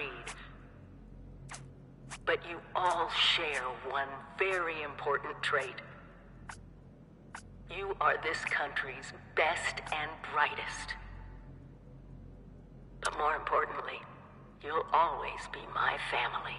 creed. But you all share one very important trait. You are this country's best and brightest. But more importantly, you'll always be my family.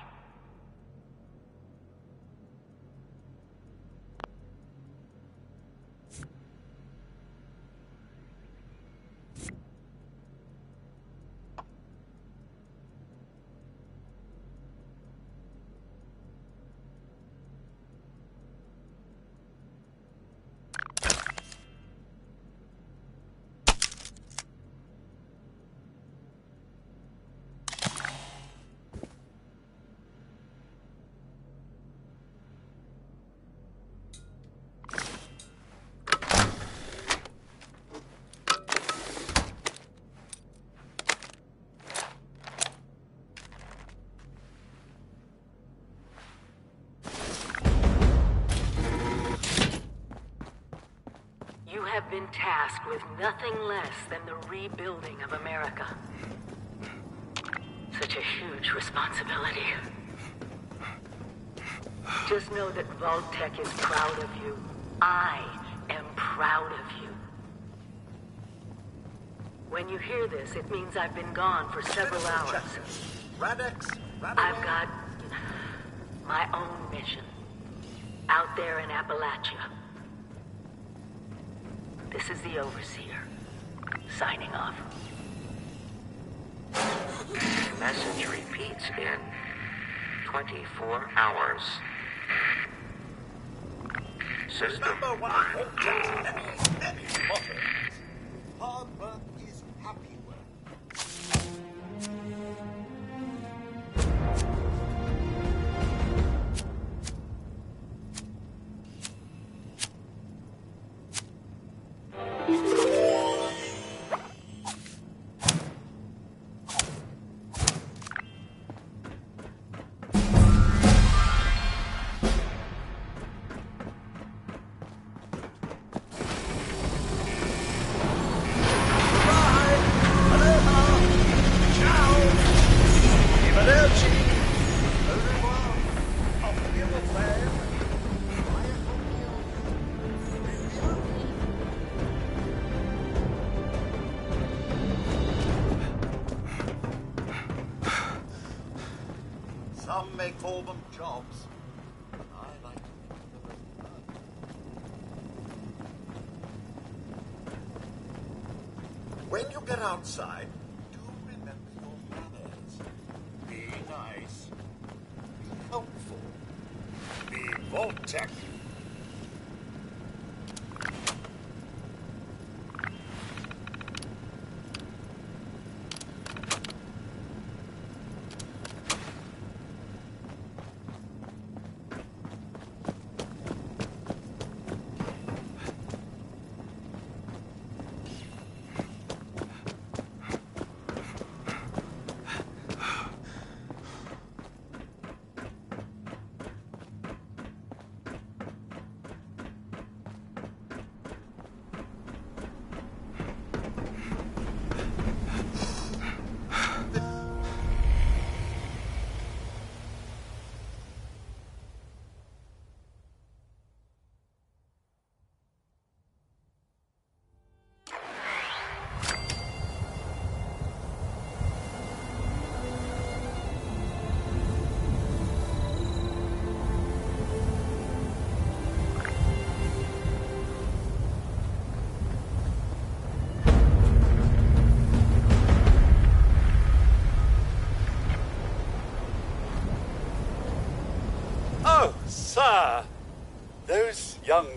You have been tasked with nothing less than the rebuilding of America. Such a huge responsibility. Just know that Vault-Tec is proud of you. I am proud of you. When you hear this, it means I've been gone for several hours. I've got my own mission out there in Appalachia. This is the Overseer, signing off. Message repeats in 24 hours. System. Remember what I told any motto. Hard work is happy work. Some may call them jobs. I like to think of them as when you get outside, do remember your manners. Be nice. Be helpful. Be Vault-Tec. Sir, those young...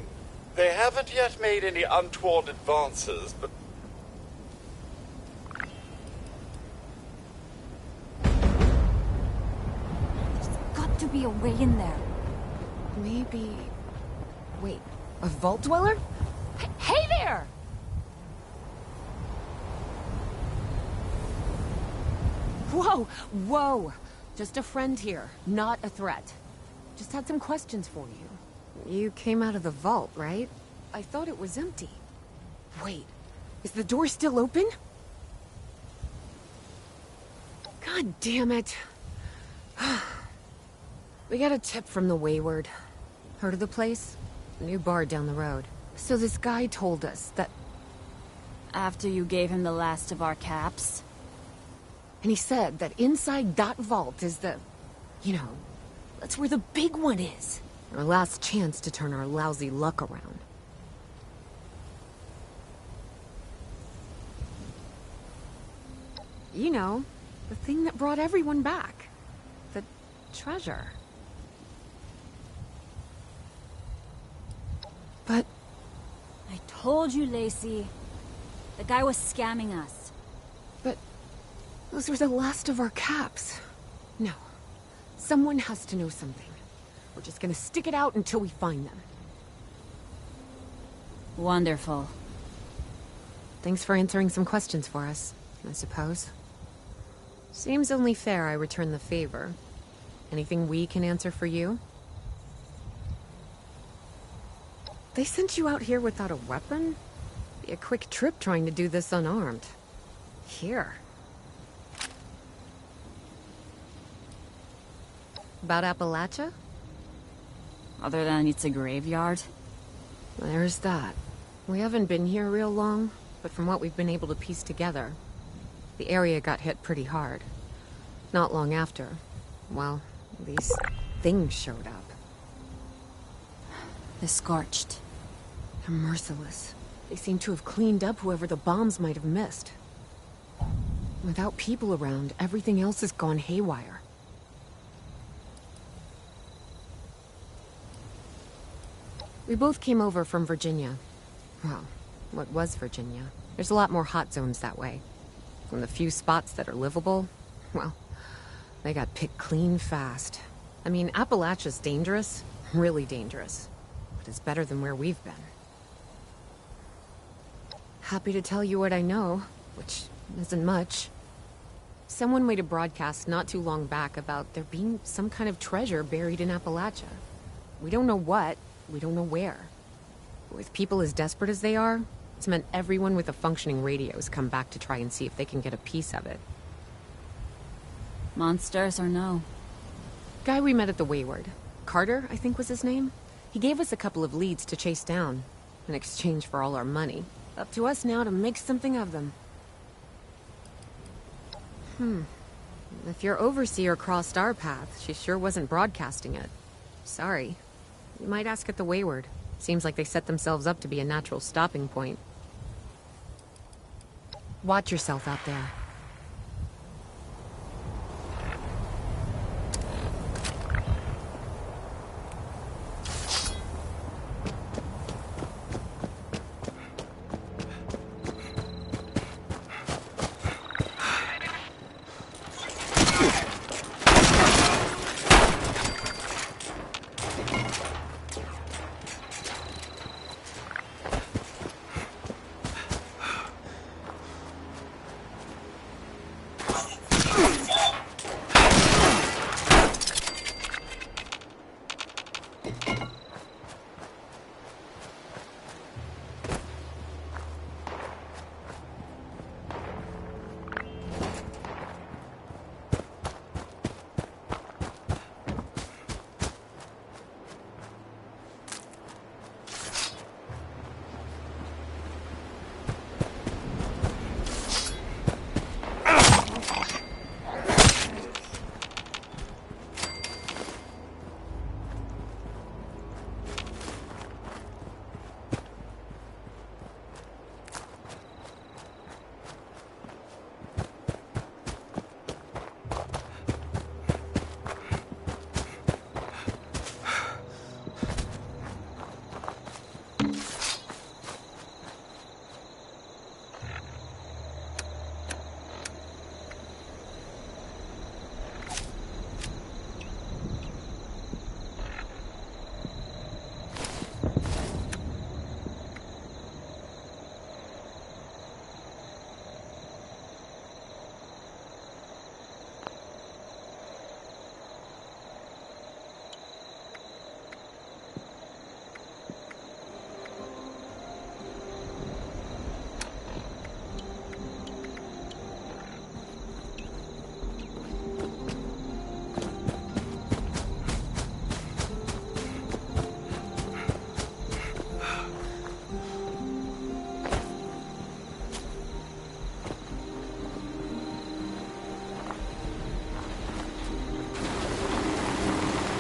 They haven't yet made any untoward advances, but... There's got to be a way in there. Maybe... Wait, a vault dweller? Hey there! Whoa, whoa! Just a friend here, not a threat. Just had some questions for you. You came out of the vault, right? I thought it was empty. Wait, is the door still open? God damn it. We got a tip from the Wayward. Heard of the place? A new bar down the road. So this guy told us that... After you gave him the last of our caps? And he said that inside that vault is the... You know, that's where the big one is. Our last chance to turn our lousy luck around. You know, the thing that brought everyone back. The treasure. But... I told you, Lacey. The guy was scamming us. But... those were the last of our caps. No. Someone has to know something. We're just gonna stick it out until we find them. Wonderful. Thanks for answering some questions for us, I suppose. Seems only fair I return the favor. Anything we can answer for you? They sent you out here without a weapon? Be a quick trip trying to do this unarmed. Here. About Appalachia? Other than it's a graveyard? There's that. We haven't been here real long, but from what we've been able to piece together, the area got hit pretty hard. Not long after, well, these things showed up. The Scorched. They're merciless. They seem to have cleaned up whoever the bombs might have missed. Without people around, everything else has gone haywire. We both came over from Virginia. Well, what was Virginia? There's a lot more hot zones that way. And the few spots that are livable, well, they got picked clean fast. I mean, Appalachia's dangerous, really dangerous. But it's better than where we've been. Happy to tell you what I know, which isn't much. Someone made a broadcast not too long back about there being some kind of treasure buried in Appalachia. We don't know what, we don't know where. With people as desperate as they are, it's meant everyone with a functioning radio has come back to try and see if they can get a piece of it. Monsters or no? Guy we met at the Wayward. Carter, I think was his name. He gave us a couple of leads to chase down, in exchange for all our money. Up to us now to make something of them. If your overseer crossed our path, she sure wasn't broadcasting it. Sorry. You might ask at the Wayward. Seems like they set themselves up to be a natural stopping point. Watch yourself out there.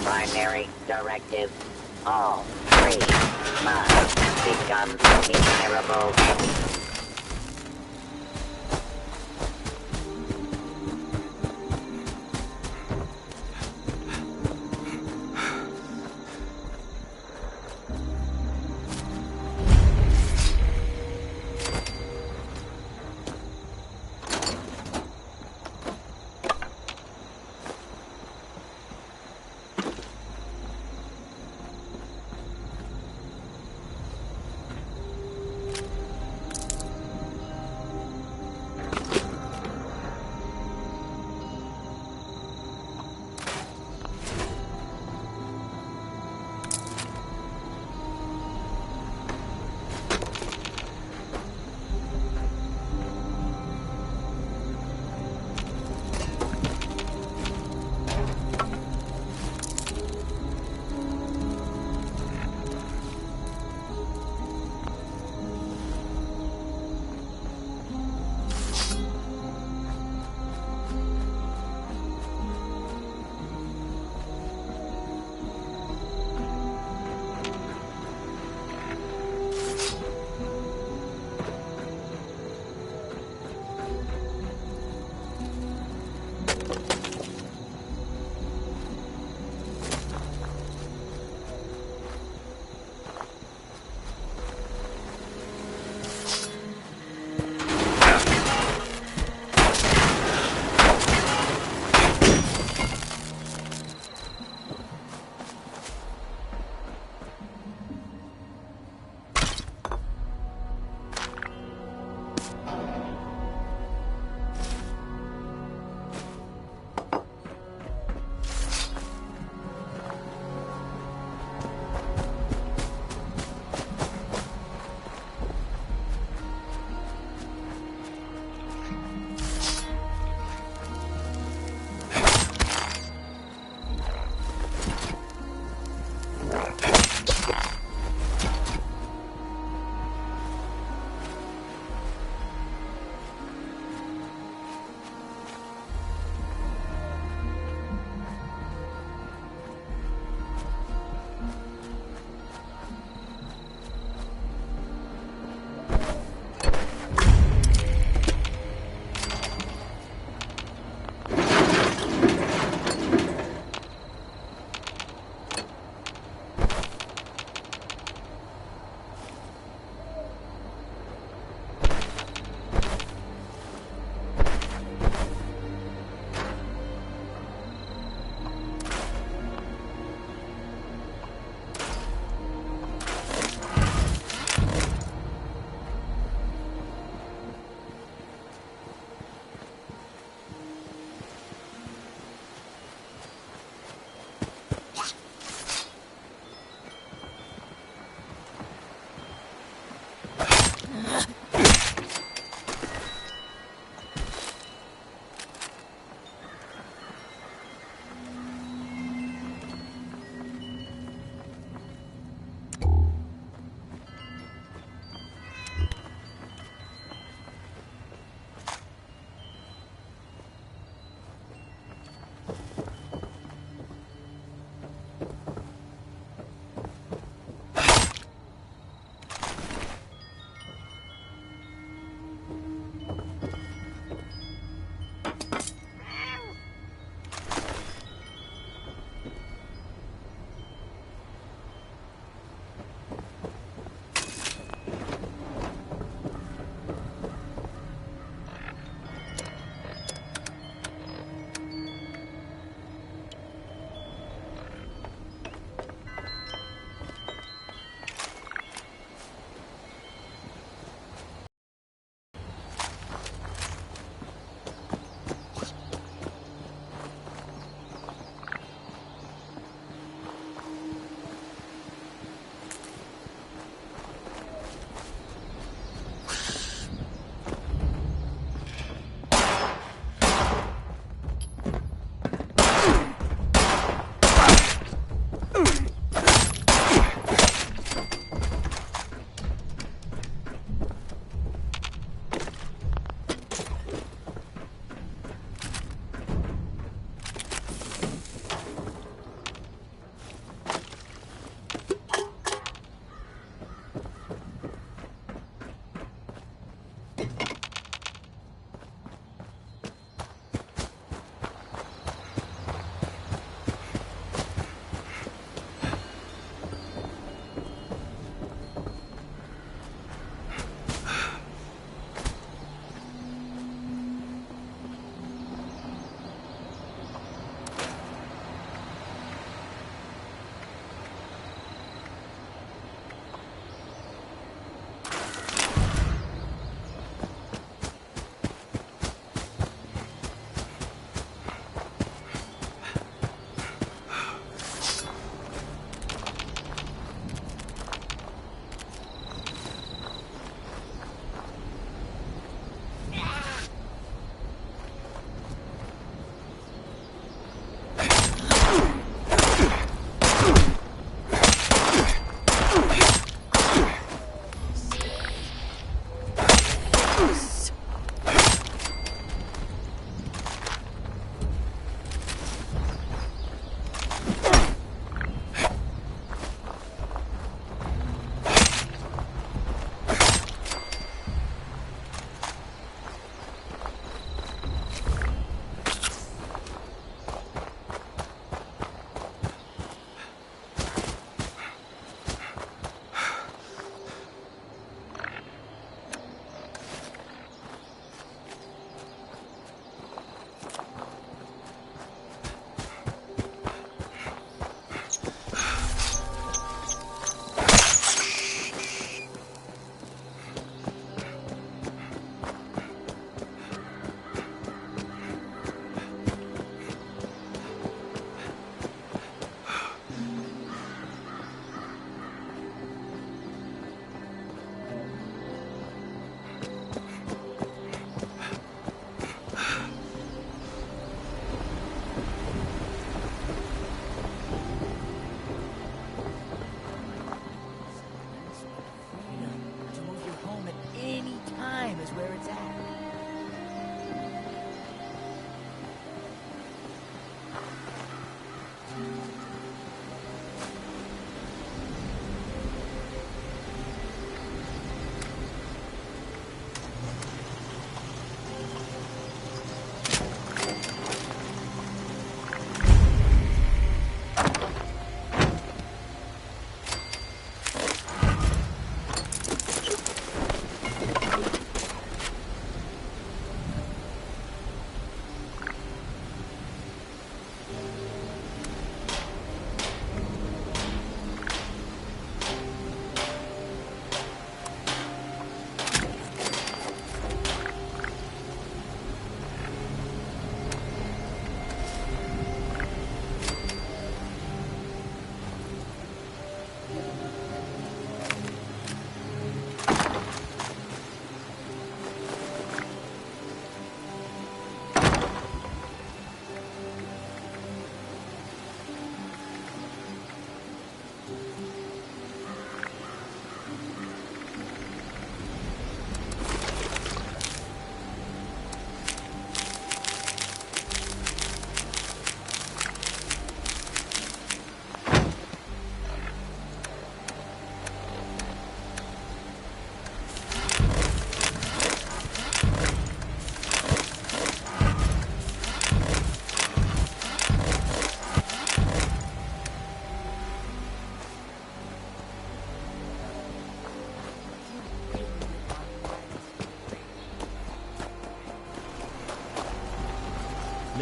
Primary directive. All three must become desirable.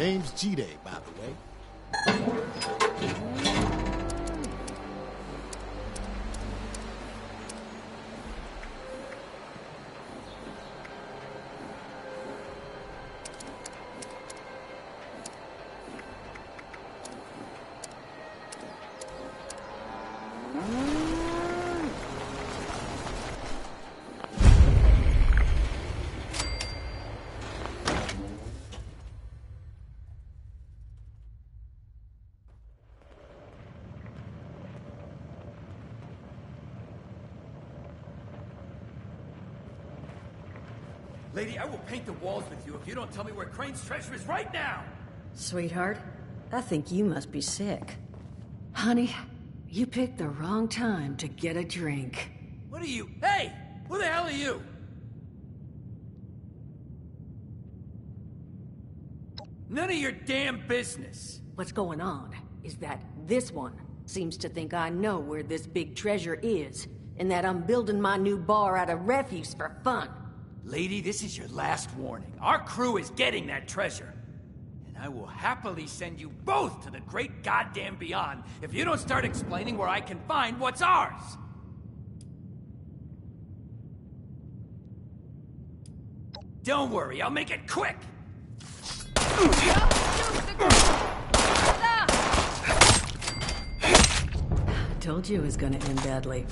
Name's G-Day, by the way. Lady, I will paint the walls with you if you don't tell me where Crane's treasure is right now! Sweetheart, I think you must be sick. Honey, you picked the wrong time to get a drink. What are you? Hey! Who the hell are you? None of your damn business! What's going on is that this one seems to think I know where this big treasure is, and that I'm building my new bar out of refuse for fun. Lady, this is your last warning. Our crew is getting that treasure. And I will happily send you both to the great goddamn beyond if you don't start explaining where I can find what's ours! Don't worry, I'll make it quick! Told you it was gonna end badly.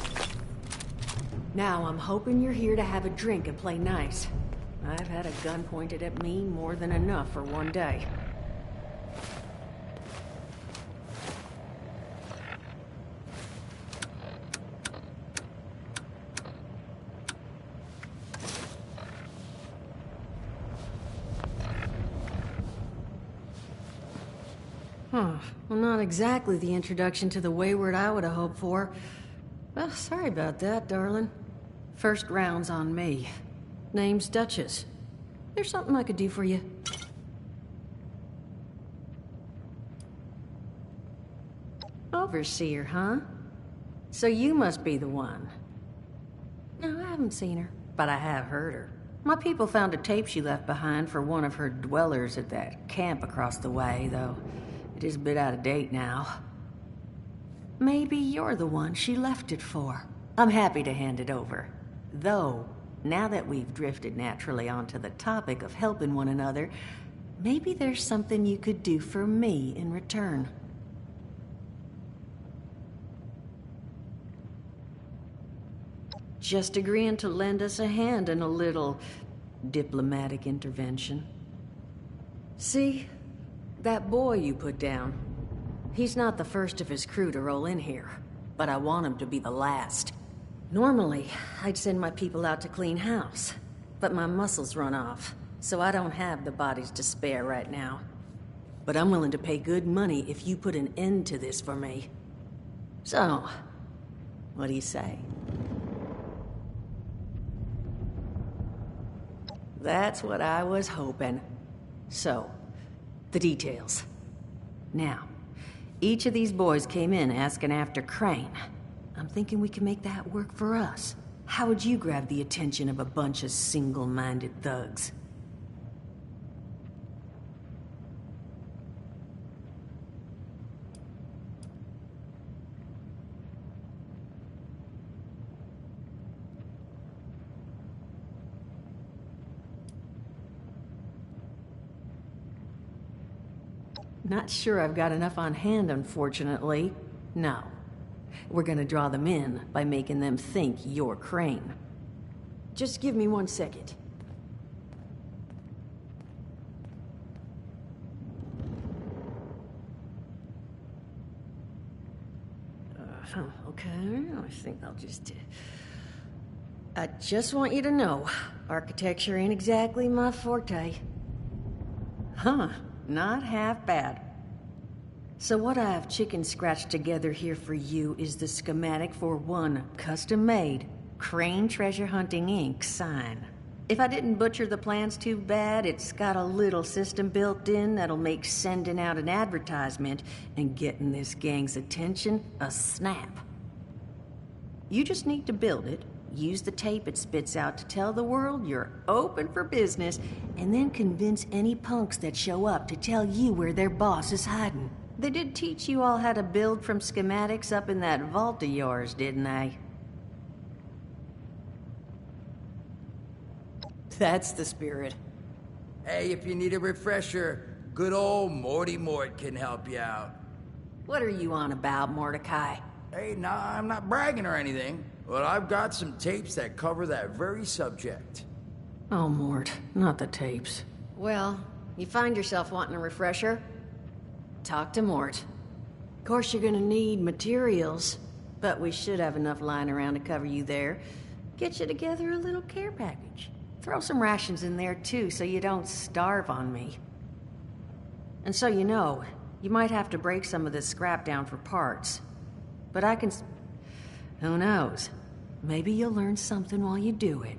Now I'm hoping you're here to have a drink and play nice. I've had a gun pointed at me more than enough for one day. Huh. Well, not exactly the introduction to the Wayward I would have hoped for. Well, sorry about that, darling. First round's on me. Name's Duchess. There's something I could do for you. Overseer, huh? So you must be the one. No, I haven't seen her, but I have heard her. My people found a tape she left behind for one of her dwellers at that camp across the way, though it is a bit out of date now. Maybe you're the one she left it for. I'm happy to hand it over. Though, now that we've drifted naturally onto the topic of helping one another, maybe there's something you could do for me in return. Just agreeing to lend us a hand in a little diplomatic intervention. See, that boy you put down, he's not the first of his crew to roll in here, but I want him to be the last. Normally, I'd send my people out to clean house, but my muscles run off, so I don't have the bodies to spare right now. But I'm willing to pay good money if you put an end to this for me. So, what do you say? That's what I was hoping. So, the details. Now, each of these boys came in asking after Crane. I'm thinking we can make that work for us. How would you grab the attention of a bunch of single-minded thugs? Not sure I've got enough on hand, unfortunately. No. We're gonna draw them in by making them think you're Crane. Just give me 1 second. Okay, I think I'll just... I just want you to know, architecture ain't exactly my forte. Huh, not half bad. So what I've chicken scratched together here for you is the schematic for one custom-made Crane Treasure Hunting Inc. sign. If I didn't butcher the plans too bad, it's got a little system built in that'll make sending out an advertisement and getting this gang's attention a snap. You just need to build it, Use the tape it spits out to tell the world you're open for business, and then convince any punks that show up to tell you where their boss is hiding. They did teach you all how to build from schematics up in that vault of yours, didn't they? That's the spirit. Hey, if you need a refresher, good old Morty Mort can help you out. What are you on about, Mordecai? Hey, nah, I'm not bragging or anything, but I've got some tapes that cover that very subject. Oh, Mort, not the tapes. Well, you find yourself wanting a refresher? Talk to Mort. Of course, you're gonna need materials, but we should have enough lying around to cover you there. Get you together a little care package. Throw some rations in there, too, so you don't starve on me. And so you know, you might have to break some of this scrap down for parts. But I can... Who knows? Maybe you'll learn something while you do it.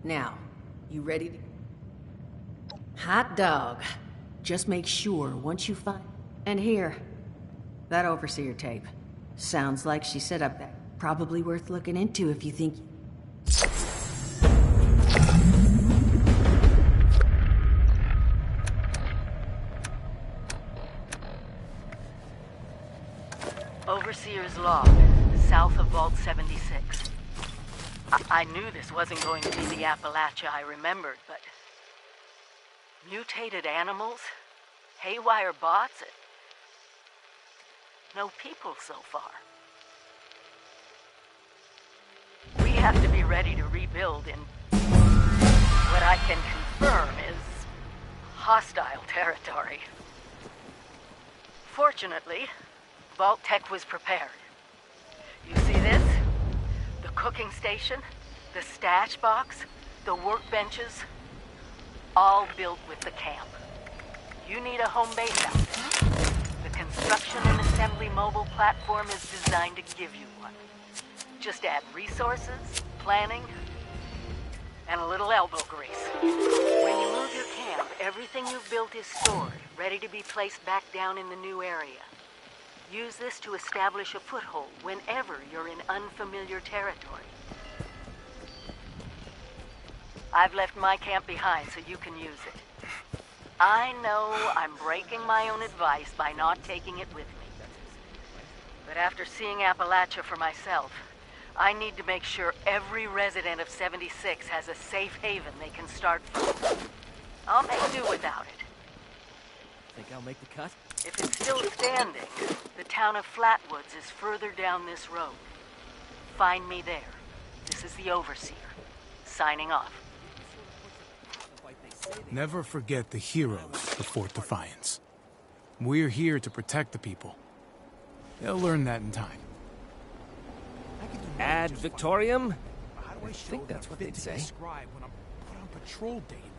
Now, you ready to... Hot dog. Just make sure once you find... And here, that overseer tape. Sounds like she set up that. Probably worth looking into if you think... Overseer's log, south of Vault 76. I knew this wasn't going to be the Appalachia I remembered, but... Mutated animals? Haywire bots? No people so far. We have to be ready to rebuild in... what I can confirm is... hostile territory. Fortunately... Vault-Tec was prepared. You see this? The cooking station, the stash box, the workbenches, all built with the camp. You need a home base out there. The construction and assembly mobile platform is designed to give you one. Just add resources, planning, and a little elbow grease. When you move your camp, everything you've built is stored, ready to be placed back down in the new area. Use this to establish a foothold whenever you're in unfamiliar territory. I've left my camp behind so you can use it. I know I'm breaking my own advice by not taking it with me. But after seeing Appalachia for myself, I need to make sure every resident of 76 has a safe haven they can start from. I'll make do without it. Think I'll make the cut? If it's still standing, the town of Flatwoods is further down this road. Find me there. This is the Overseer. Signing off. Never forget the heroes of Fort Defiance. We're here to protect the people. They'll learn that in time. Ad Victorium? I think that's what they'd say. When I'm put on patrol day and night.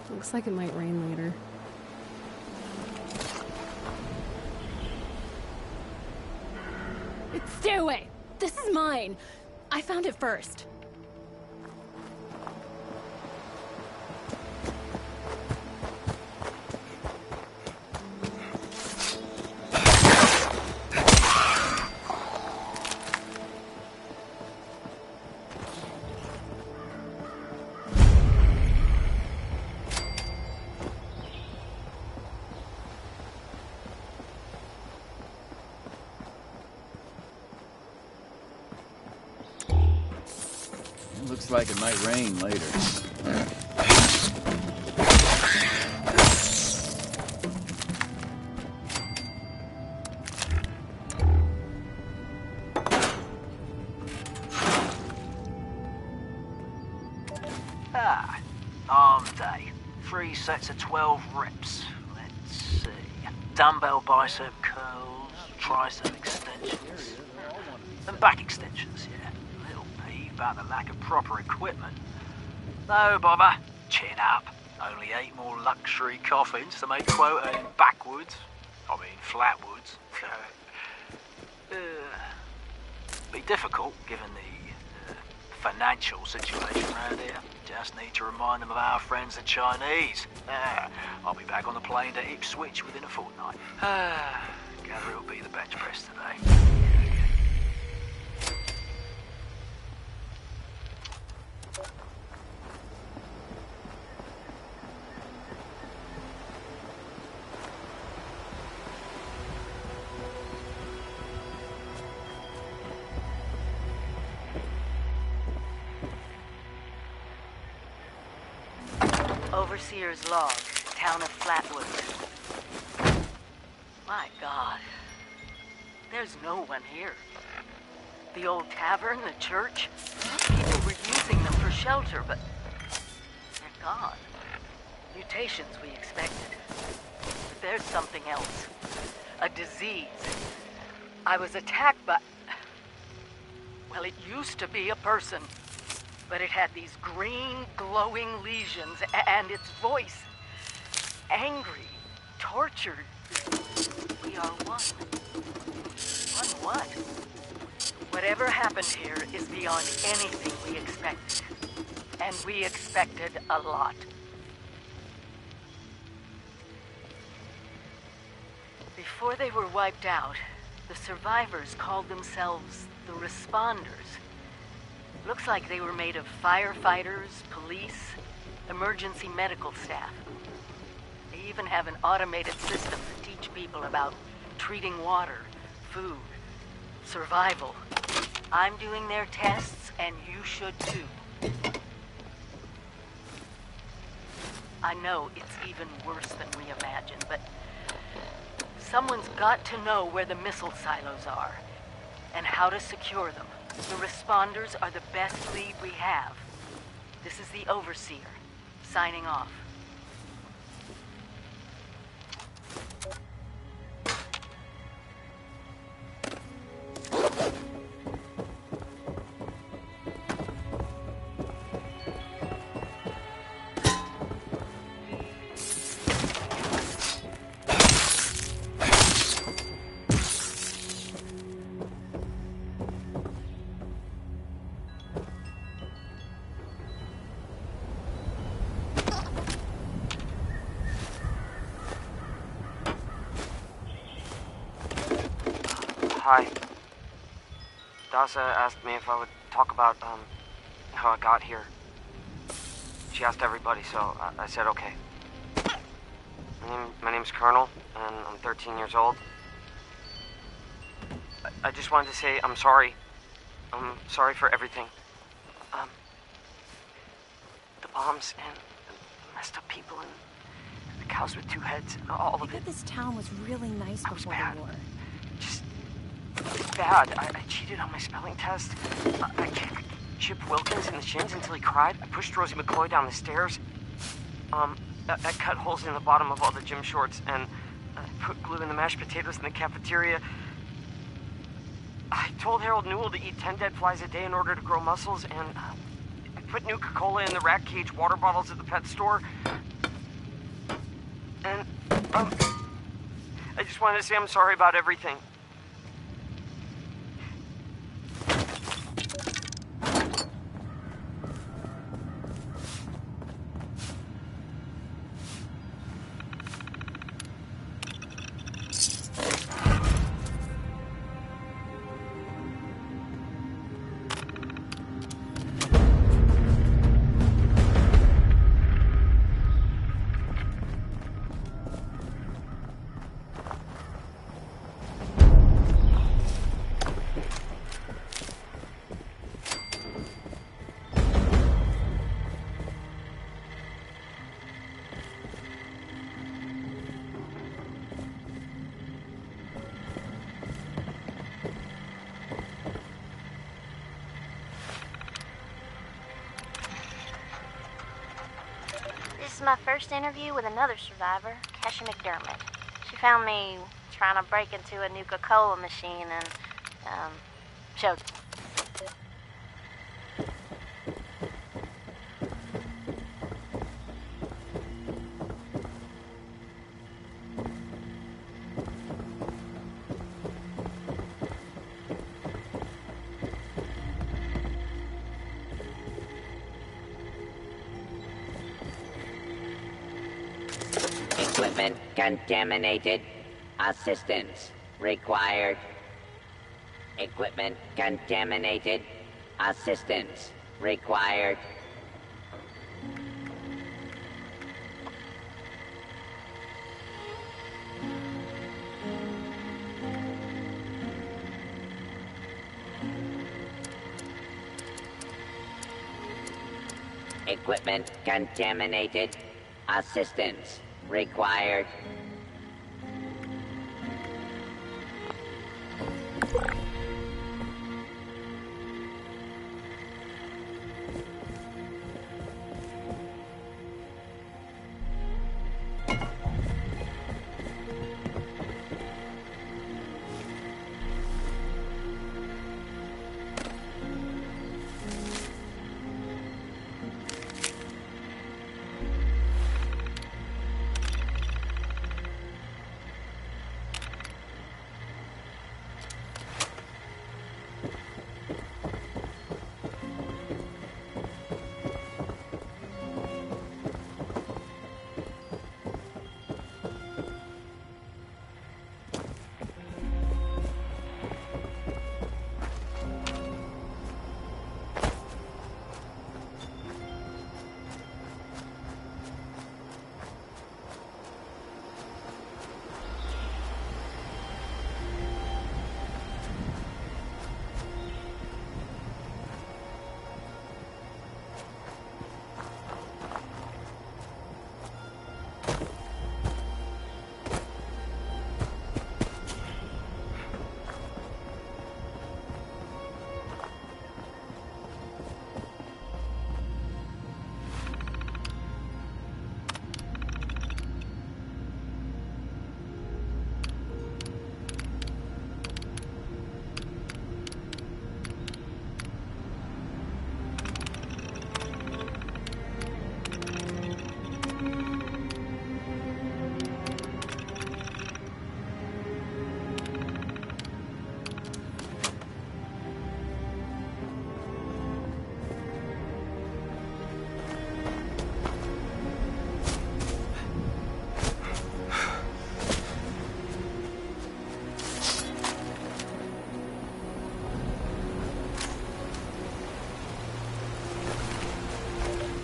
Looks like it might rain later. Stay away! This is mine! I found it first. Looks like it might rain later. Arms day. 3 sets of 12 reps. Let's see. Dumbbell bicep curls, tricep extensions, and back extensions, yeah. A little peeved about the lack of proper equipment. No bother. Chin up. Only 8 more luxury coffins to make quota in backwoods. I mean, flatwoods. Be difficult, given the financial situation around here. Just need to remind them of our friends the Chinese. I'll be back on the plane to Ipswich within a fortnight. Gather it'll be the bench press today. Overseer's log, town of Flatwood. My God. There's no one here. The old tavern, the church, people were using them for shelter, but they're gone. Mutations we expected. But there's something else. A disease. I was attacked by... Well, it used to be a person. But it had these green, glowing lesions, and its voice. Angry, tortured. We are one. One what? Whatever happened here is beyond anything we expected. And we expected a lot. Before they were wiped out, the survivors called themselves the Responders. Looks like they were made of firefighters, police, emergency medical staff. They even have an automated system to teach people about treating water, food, survival. I'm doing their tests, and you should too. I know it's even worse than we imagined, but someone's got to know where the missile silos are and how to secure them. The Responders are the best lead we have. This is the Overseer, signing off. Hi. Dasa asked me if I would talk about, how I got here. She asked everybody, so I said okay. My name's Colonel, and I'm 13 years old. I just wanted to say I'm sorry. I'm sorry for everything. The bombs and the messed up people and the cows with 2 heads and all of it. I bet this town was really nice before the war. Bad. I cheated on my spelling test. I kicked Chip Wilkins in the shins until he cried. I pushed Rosie McCoy down the stairs. I cut holes in the bottom of all the gym shorts, and I put glue in the mashed potatoes in the cafeteria. I told Harold Newell to eat 10 dead flies a day in order to grow muscles, and I put Nuka-Cola in the rat cage water bottles at the pet store. And, I just wanted to say I'm sorry about everything. This is my first interview with another survivor, Kesha McDermott. She found me trying to break into a Nuka-Cola machine and, showed... Equipment contaminated. Assistance required. Equipment contaminated. Assistance required. Equipment contaminated. Assistance required.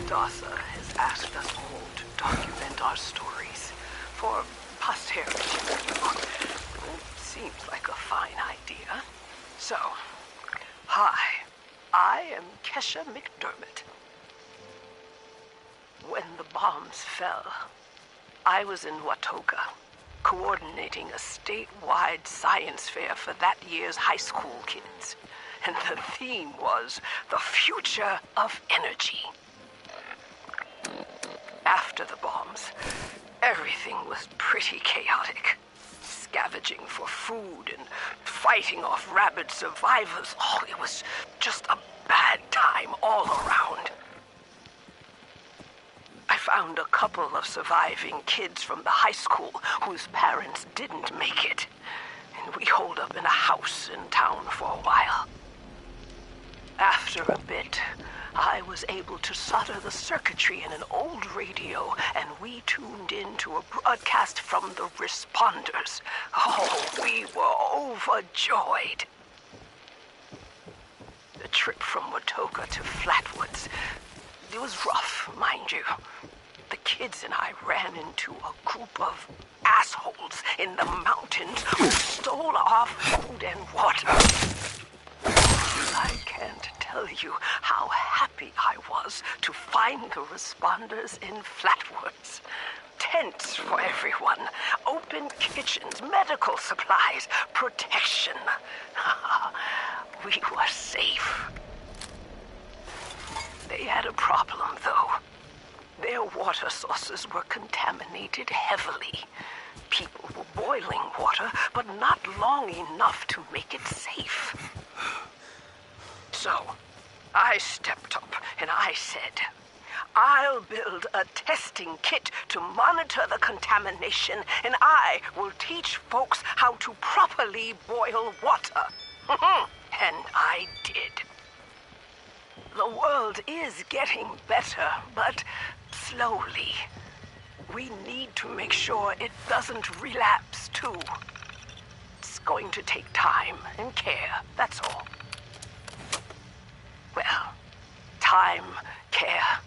DASA has asked us all to document our stories for posterity. It seems like a fine idea. So, hi, I am Kesha McDermott. When the bombs fell, I was in Watoga, coordinating a statewide science fair for that year's high school kids. And the theme was the future of energy. After the bombs, everything was pretty chaotic. Scavenging for food and fighting off rabid survivors. Oh, it was just a bad time all around. I found a couple of surviving kids from the high school whose parents didn't make it. And we holed up in a house in town for a while. After a bit, I was able to solder the circuitry in an old radio, and we tuned in to a broadcast from the responders. Oh, we were overjoyed. The trip from Watoga to Flatwoods, it was rough, mind you. The kids and I ran into a group of assholes in the mountains who stole our food and water. I can't tell you how happy I was to find the responders in Flatwoods. Tents for everyone, open kitchens, medical supplies, protection. We were safe. They had a problem, though. Their water sources were contaminated heavily. People were boiling water, but not long enough to make it safe. So, I stepped up and I said, I'll build a testing kit to monitor the contamination, and I will teach folks how to properly boil water. And I did. The world is getting better, but slowly. We need to make sure it doesn't relapse, too. It's going to take time and care, that's all. Well, time, care,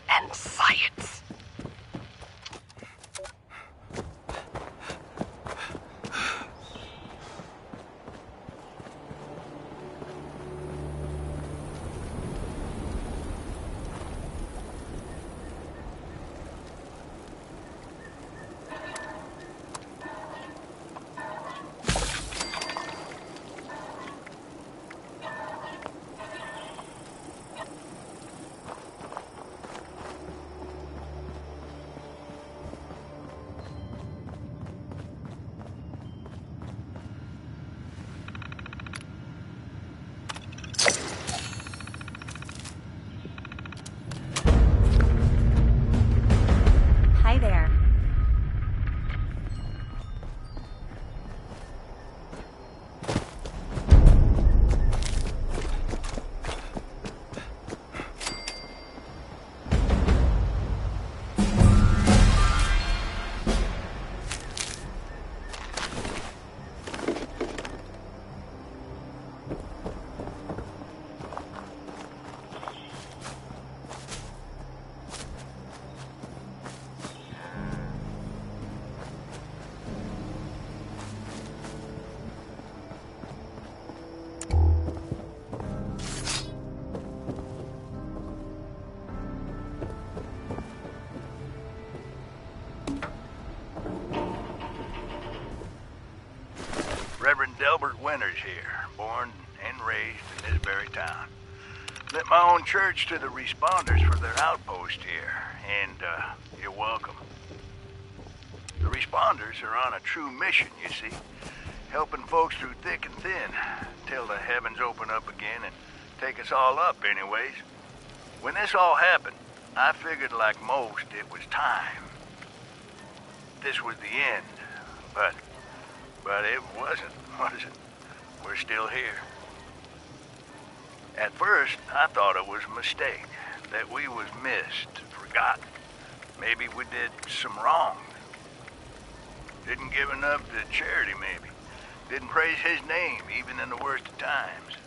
and science. Hi there. Reverend Delbert Winters here, born and raised in this very town. Lit my own church to the responders for their outpost here, and you're welcome. The responders are on a true mission, you see, helping folks through thick and thin, till the heavens open up again and take us all up anyways. When this all happened, I figured like most it was time. This was the end, but it wasn't, was it? We're still here. At first, I thought it was a mistake, that we was missed, forgotten. Maybe we did some wrong. Didn't give enough to charity, maybe. Didn't praise his name, even in the worst of times.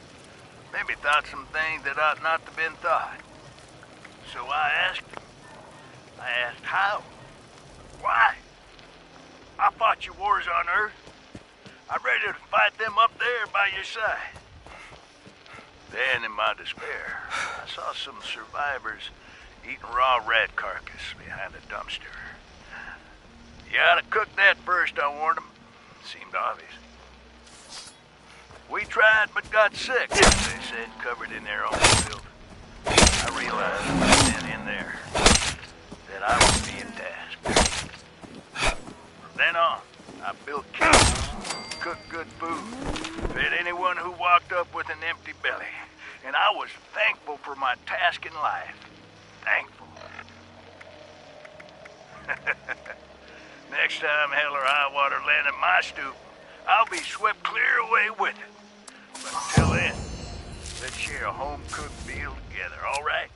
Maybe thought some things that ought not to have been thought. So I asked him. I asked how? Why? I fought your wars on Earth. I'm ready to fight them up there by your side. Then, in my despair, I saw some survivors eating raw rat carcass behind a dumpster. You ought to cook that first, I warned them. Seemed obvious. We tried but got sick, they said, covered in their own filth. I realized then in there that I was being tasked. From then on, I built kitchens, cooked good food, fed anyone who walked up with an empty belly. And I was thankful for my task in life. Thankful. Next time hell or high water land at my stoop, I'll be swept clear away with it. But until then, let's share a home-cooked meal together, all right?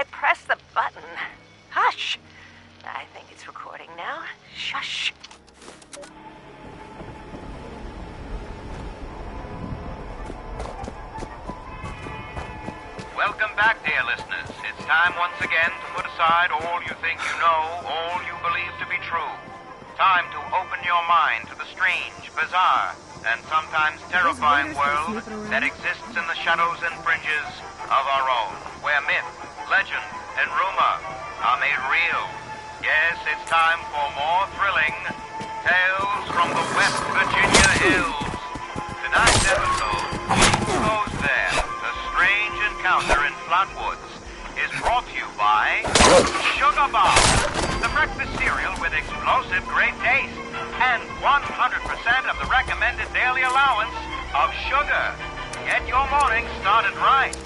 I pressed the button. Hush! I think it's recording now. Shush! Welcome back, dear listeners. It's time once again to put aside all you think you know, all you believe to be true. Time to open your mind to the strange, bizarre, and sometimes terrifying world that exists in the shadows and fringes of our own, where myth, legend, and rumor are made real. Yes, it's time for more thrilling tales from the West Virginia hills. Tonight's episode, Who Goes There? A Strange Encounter in Flatwoods, is brought to you by Sugar Bomb, the breakfast cereal with explosive great taste and 100% of the recommended daily allowance of sugar. Get your morning started right.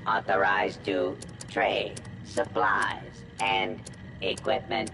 Authorized to trade supplies and equipment.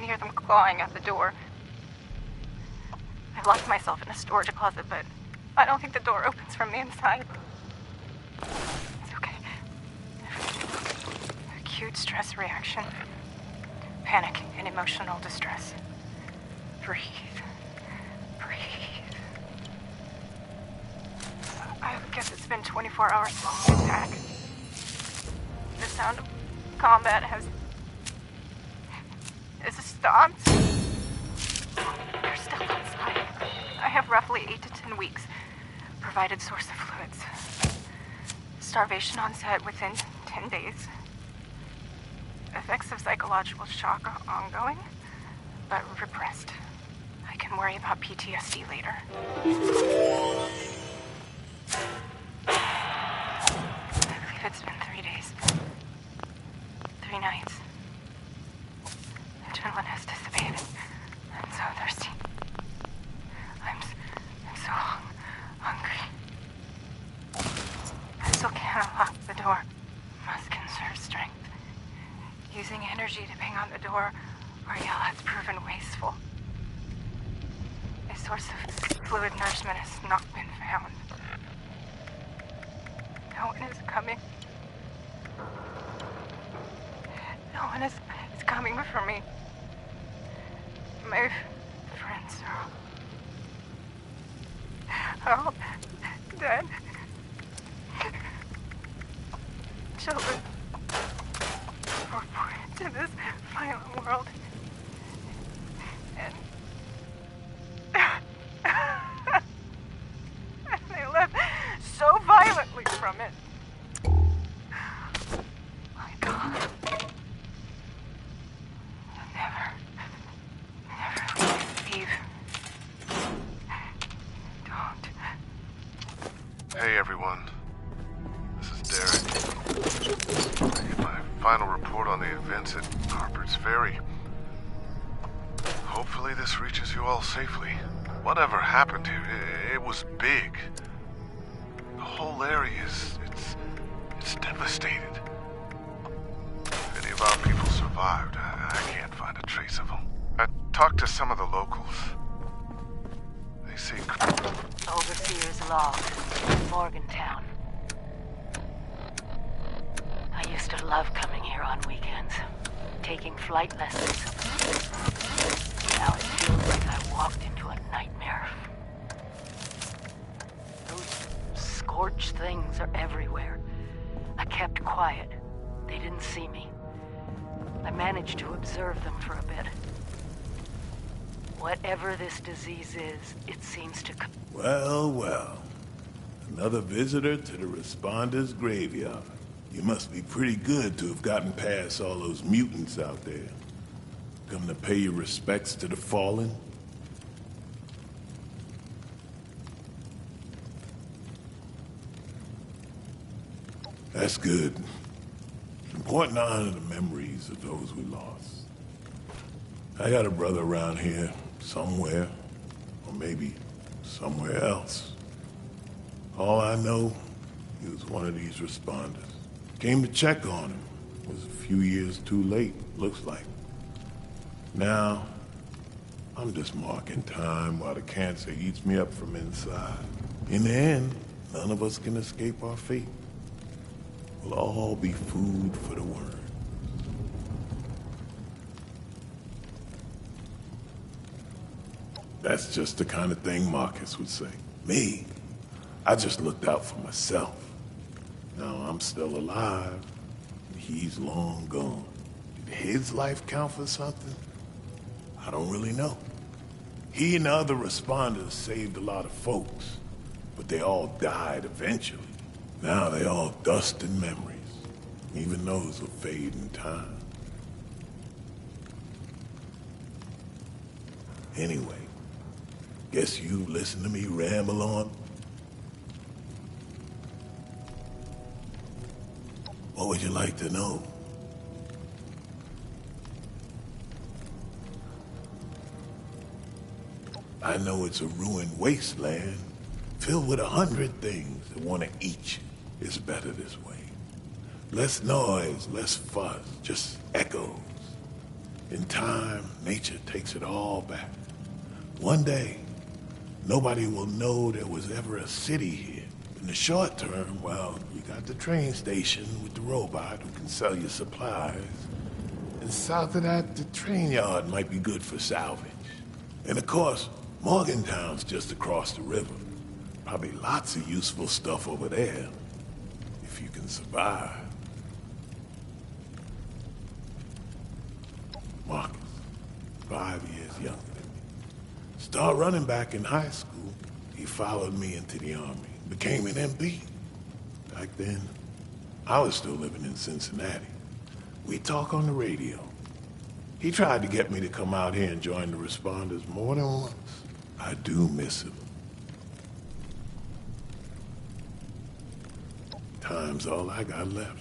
hear them clawing at the door. I've locked myself in a storage closet, but I don't think the door opens from the inside. It's okay. Acute stress reaction. Panic and emotional distress. Breathe. Breathe. I guess it's been 24 hours since the attack. The sound of combat has stopped. They're still outside. I have roughly 8 to 10 weeks. Provided source of fluids. Starvation onset within 10 days. Effects of psychological shock are ongoing, but repressed. I can worry about PTSD later. I believe it's been 3 days. 3 nights. Adrenaline has dissipated. I'm so thirsty. I'm so hungry. I still can't unlock the door. Must conserve strength. Using energy to ping on the door or yell has proven wasteful. A source of fluid nourishment has not been found. No one is coming. No one is coming for me. My friends are all dead. Children were born into this violent world. And they left so violently from it. My God. Never leave. Don't. Hey everyone, this is Derek. I get my final report on the events at Harper's Ferry. Hopefully this reaches you all safely. Whatever happened here, it was big. The whole area it's devastated. If any of our people survived, I can't find a trace of them. I talked to some of the locals. They say... Overseer's log, Morgantown. I used to love coming here on weekends, taking flight lessons. Now it feels like I walked into a nightmare. Those scorched things are everywhere. I kept quiet. They didn't see me. I managed to observe them for a bit. Whatever this disease is, it seems to... Well, well. Another visitor to the Responders' graveyard. You must be pretty good to have gotten past all those mutants out there. Come to pay your respects to the fallen? That's good. It's important to honor the memories of those we lost. I got a brother around here, somewhere, or maybe somewhere else. All I know, he was one of these responders. Came to check on him. Was a few years too late, looks like. Now, I'm just marking time while the cancer eats me up from inside. In the end, none of us can escape our fate. We'll all be food for the worm. That's just the kind of thing Marcus would say. Me, I just looked out for myself. Now I'm still alive, and he's long gone. Did his life count for something? I don't really know. He and the other responders saved a lot of folks, but they all died eventually. Now they all dust and memories. Even those will fade in time. Anyway, guess you listen to me ramble on. What would you like to know? I know it's a ruined wasteland, filled with 100 things that want to eat you. It's better this way. Less noise, less fuss, just echoes. In time, nature takes it all back. One day, nobody will know there was ever a city here. In the short term, well, you got the train station with the robot who can sell you supplies. And south of that, the train yard might be good for salvage. And of course, Morgantown's just across the river. Probably lots of useful stuff over there, if you can survive. Marcus, 5 years younger than me. Started running back in high school. He followed me into the army, became an MP. Back then, I was still living in Cincinnati. We talk on the radio. He tried to get me to come out here and join the responders more than once. I do miss him. Time's all I got left.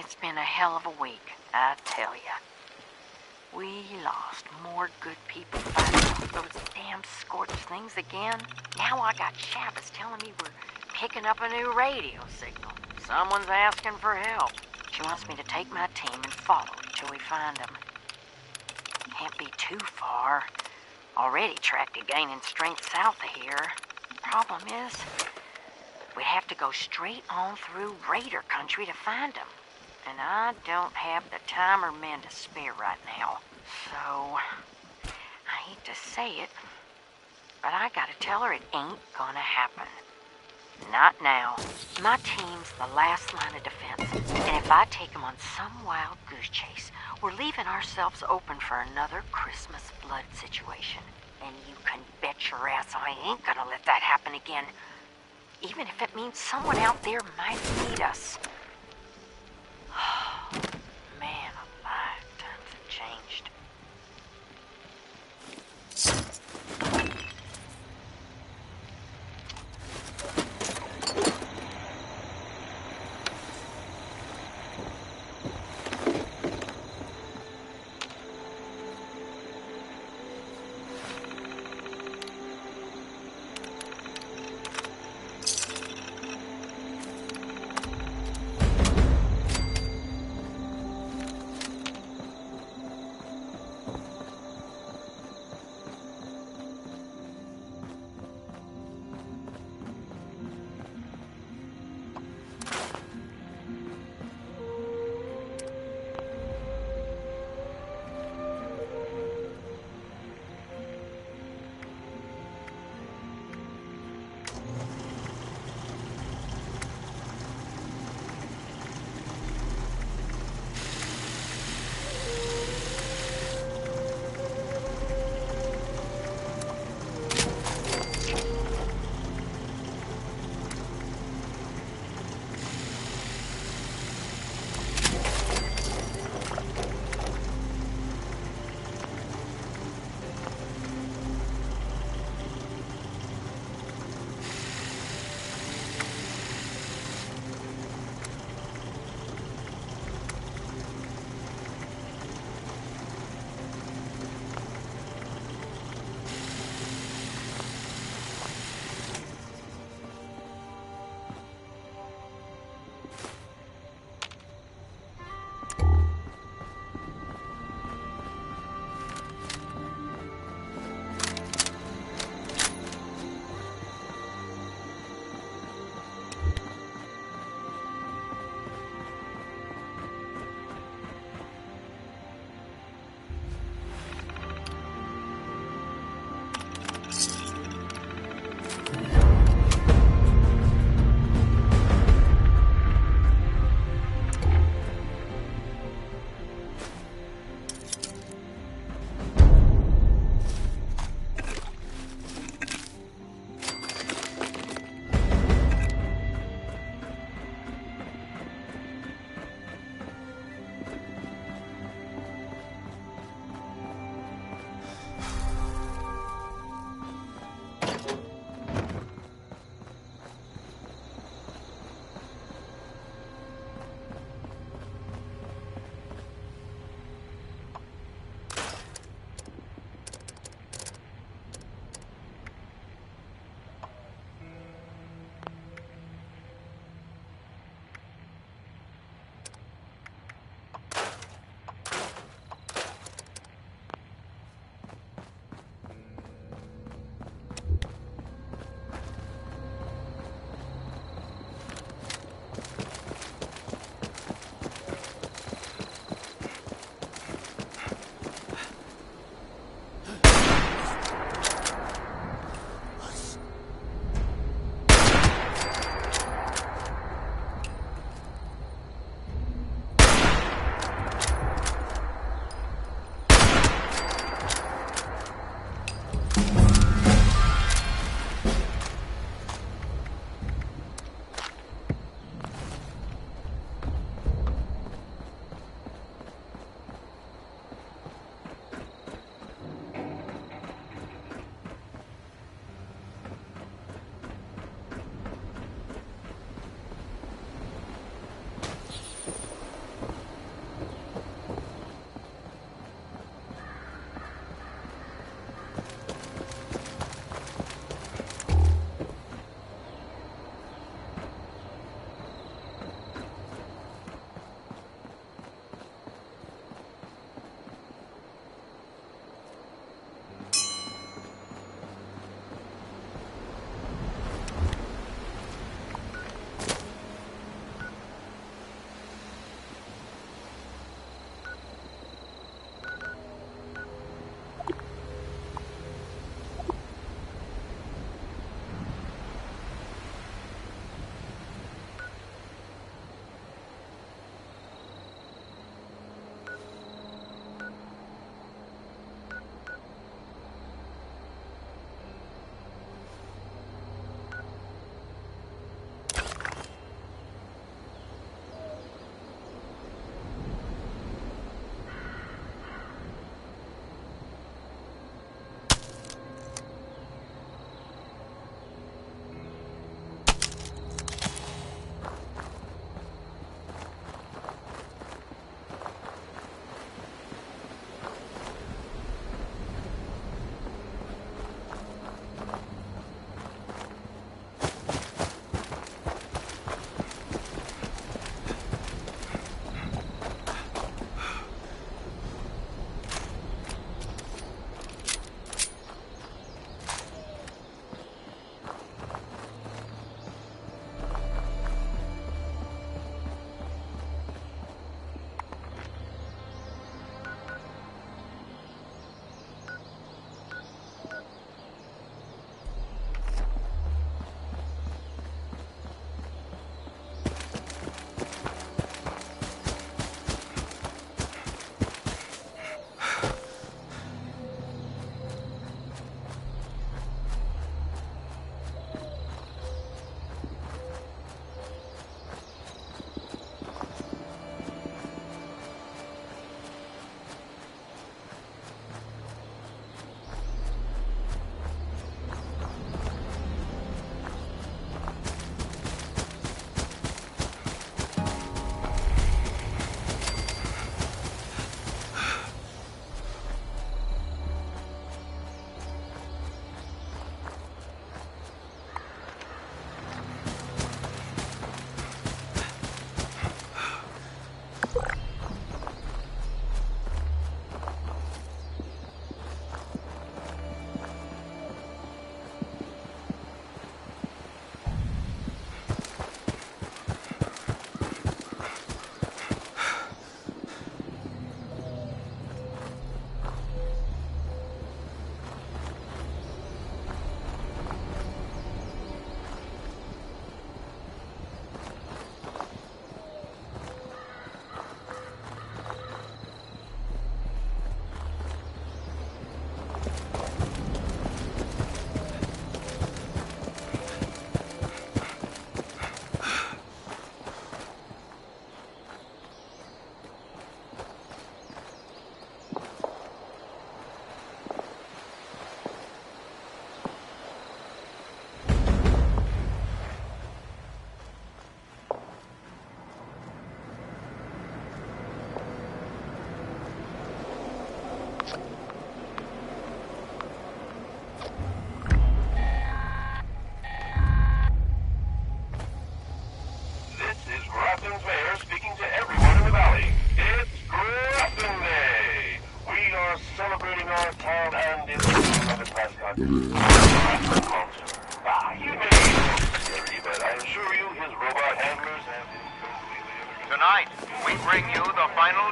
It's been a hell of a week, I tell ya. We lost more good people fighting those damn scorched things again. Now I got Shabbos telling me we're picking up a new radio signal. Someone's asking for help. She wants me to take my team and follow it till we find them. Can't be too far. Already tracked it gaining strength south of here. Problem is, we'd have to go straight on through Raider country to find them. And I don't have the time or men to spare right now. So, I hate to say it, but I gotta tell her it ain't gonna happen. Not now. My team's the last line of defense, and if I take them on some wild goose chase, we're leaving ourselves open for another Christmas blood situation. And you can bet your ass I ain't gonna let that happen again. Even if it means someone out there might need us. Man alive, times have changed.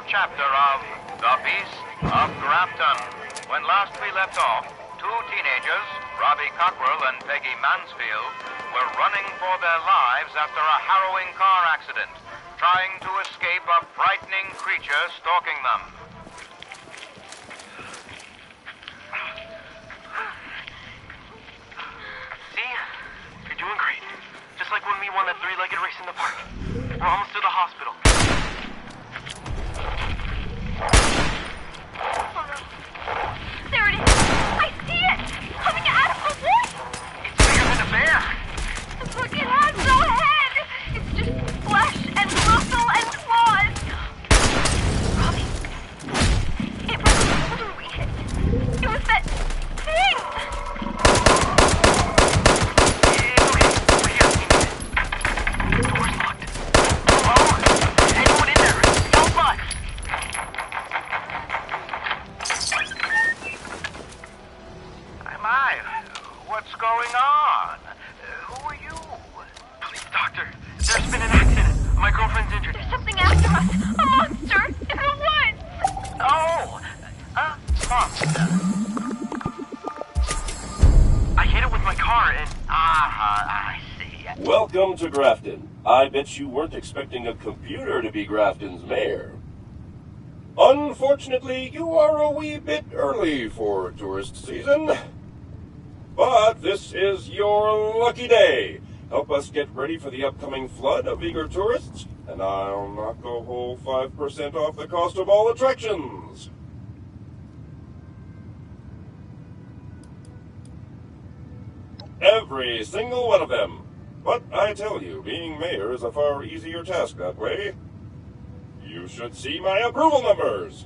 chapter of The Beast of Grafton. When last we left off, two teenagers, Robbie Cockrell and Peggy Mansfield, were running for their lives after a harrowing car accident, trying to escape a frightening creature stalking them. See? You're doing great. Just like when we won that three-legged race in the park. We're almost to the hospital. There it is! I see it! Coming out of the woods! It's bigger than a bear! Look, it has no head! It's just flesh and muscle and claws! Robbie, it was the boulder we hit. It was that thing! It's okay. We're here. The door's locked. Hello? Anyone in there? Help us! My, what's going on? Who are you? Please, doctor. There's been an accident. My girlfriend's injured. There's something after us! A monster! In the woods! Oh! Monster. I hit it with my car and... I see. Welcome to Grafton. I bet you weren't expecting a computer to be Grafton's mayor. Unfortunately, you are a wee bit early for tourist season. But this is your lucky day. Help us get ready for the upcoming flood of eager tourists, and I'll knock a whole 5% off the cost of all attractions. Every single one of them. But I tell you, being mayor is a far easier task that way. You should see my approval numbers.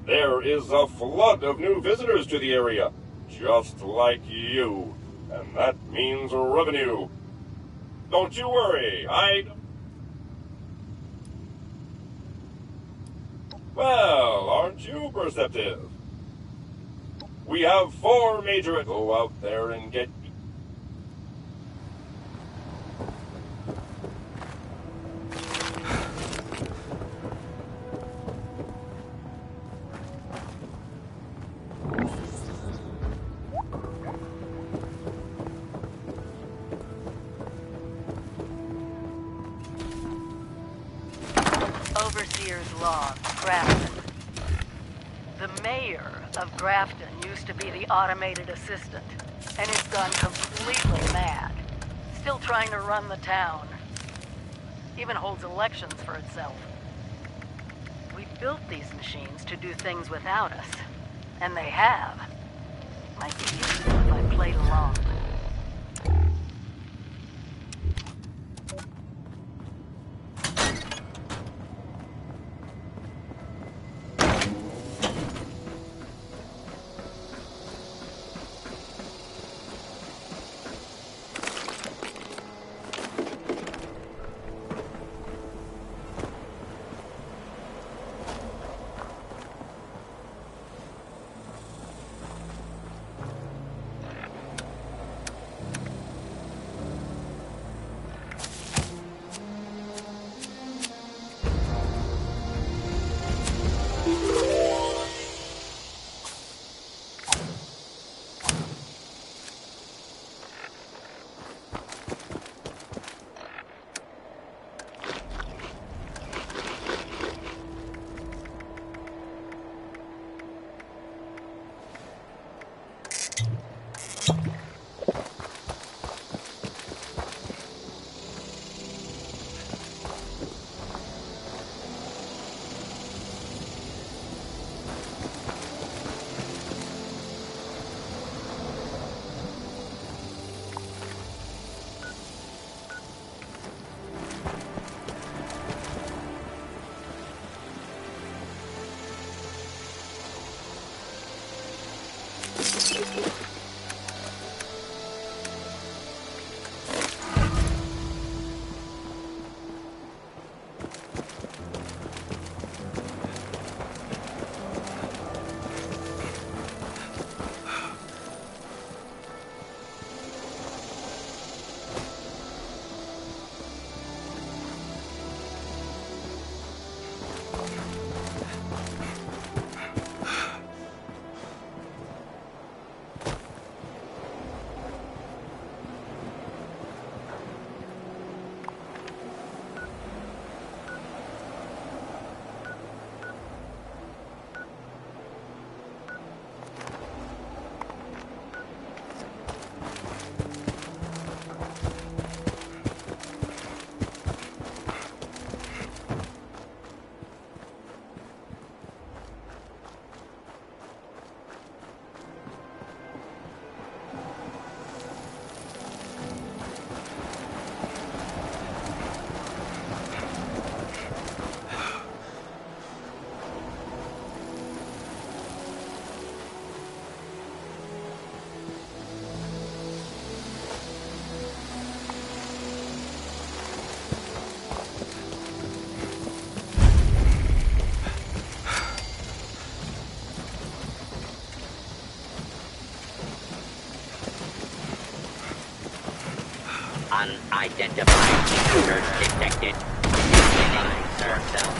There is a flood of new visitors to the area, just like you. And that means revenue. Don't you worry, Well, aren't you perceptive? We have 4 major... Go out there and get... Overseer's log, Grafton. The mayor of Grafton used to be the automated assistant, and has gone completely mad. Still trying to run the town. Even holds elections for itself. We built these machines to do things without us, and they have. Might be useful if I played along. Unidentified intruder detected. Beginning serve cell.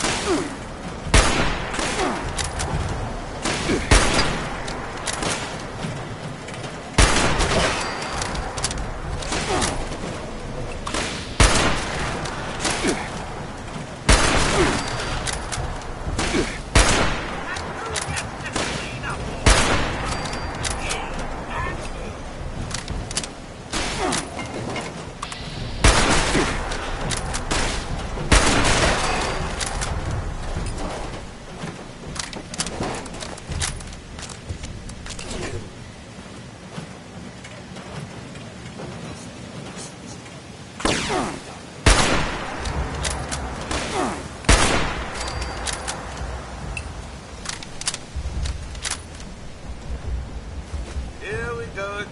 Here we go again.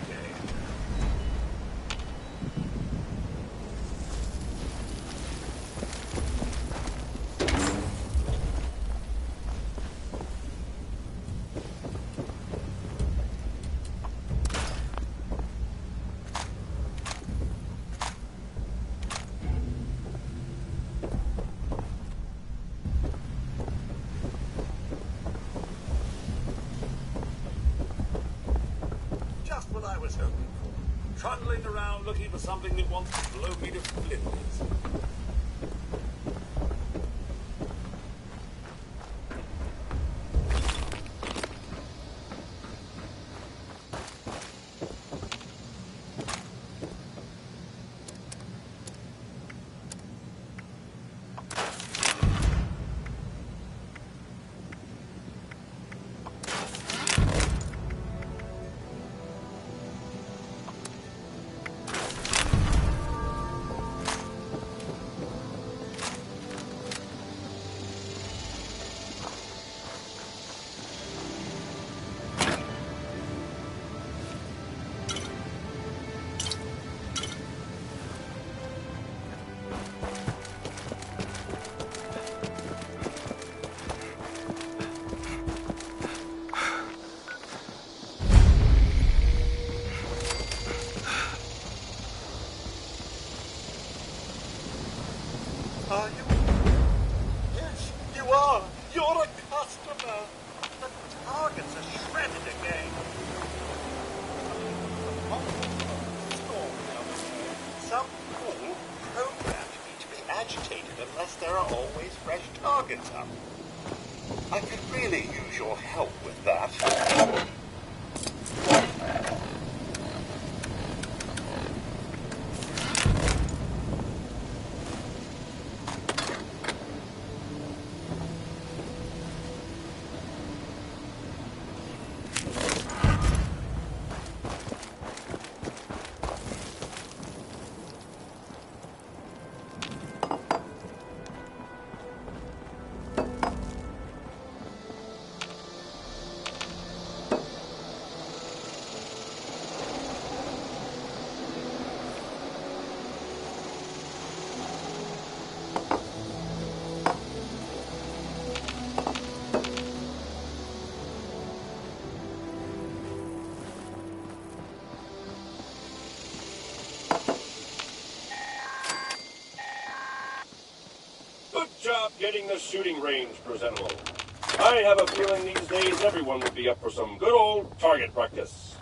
Just what I was hoping for. Trundling around looking for something that wants to blow me to splinters. Are you? Yes, you are. You're a customer. The targets are shredded again. Some fool programmed me to be agitated unless there are always fresh targets up. I could really use your help with that. Good job getting the shooting range presentable. I have a feeling these days everyone would be up for some good old target practice.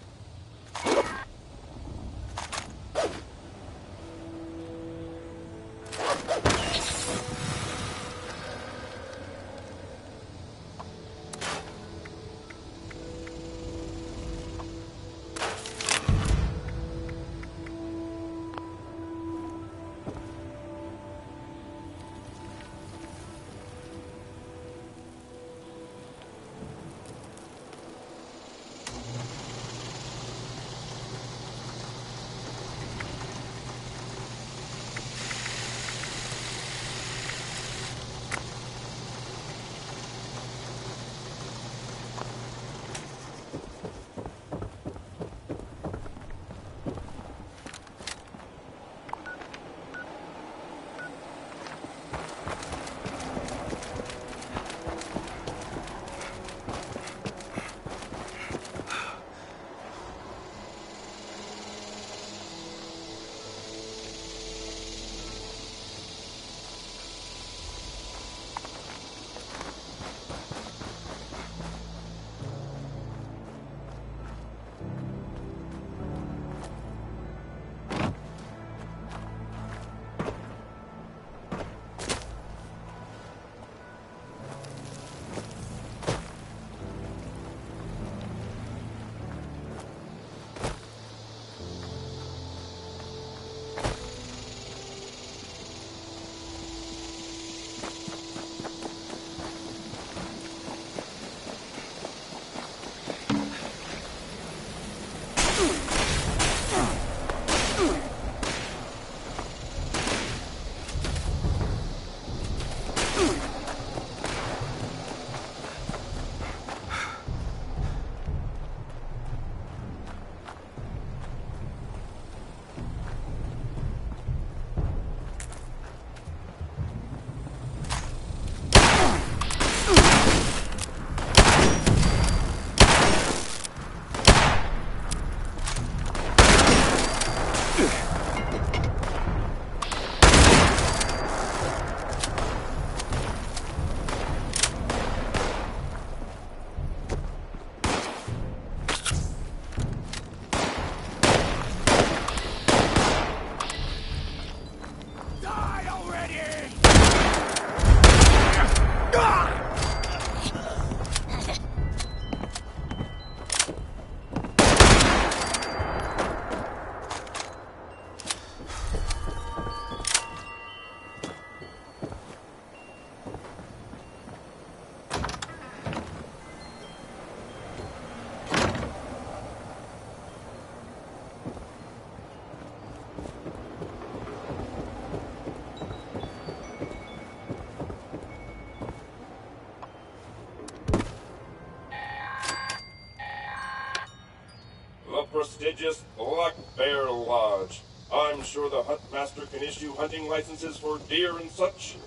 prestigious Black Bear Lodge. I'm sure the Huntmaster can issue hunting licenses for deer and such.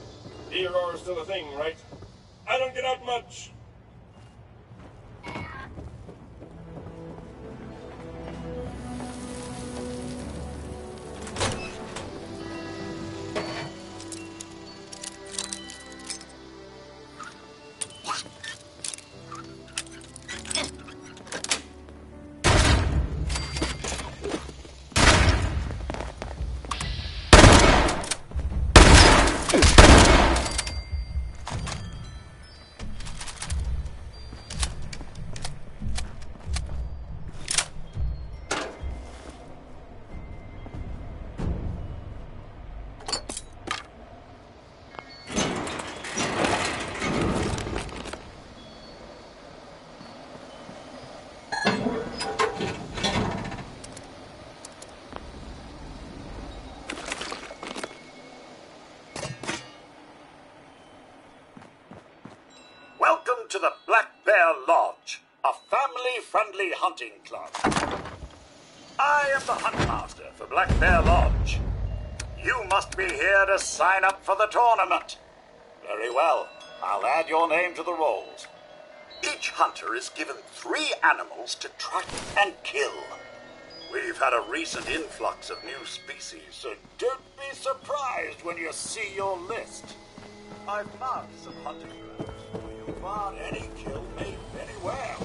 Deer are still a thing, right? I don't get out much. Welcome to the Black Bear Lodge, a family-friendly hunting club. I am the Huntmaster for Black Bear Lodge. You must be here to sign up for the tournament. Very well. I'll add your name to the rolls. Each hunter is given 3 animals to track and kill. We've had a recent influx of new species, so don't be surprised when you see your list. I've marked some hunting grounds where you'll find any kill made anywhere.